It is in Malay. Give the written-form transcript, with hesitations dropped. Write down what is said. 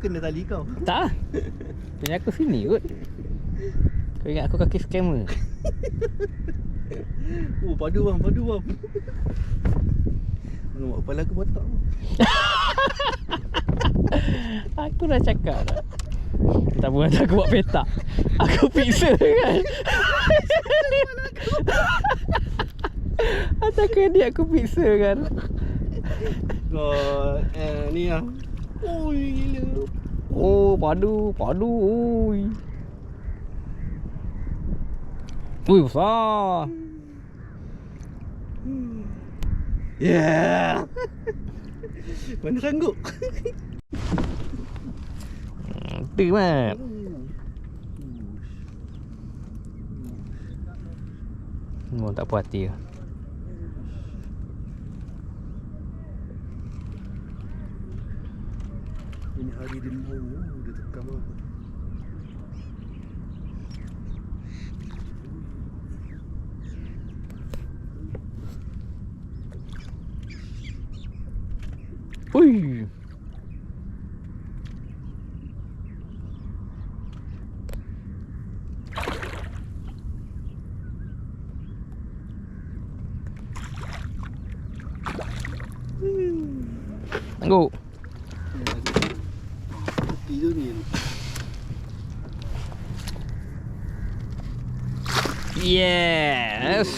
kena tali kau. Tak. Punya aku sini kot. Kau ingat aku kaki scammer? Oh, padu bang, padu bang. Nampak kepala aku botak. Aku dah cakap dah. Tak buat aku buat petak. Aku piksa kan. Atas kredit aku piksa kan. God, ni lah. Oi, gila. Oh, padu, padu. Oi. Ui, besar. Yeah. Mana sanggup? Tu mat. Semua tak puas hati lah. Ini hari dia mau dia tekam apa? Ui. Tangguh. Peti tu ni. Yes.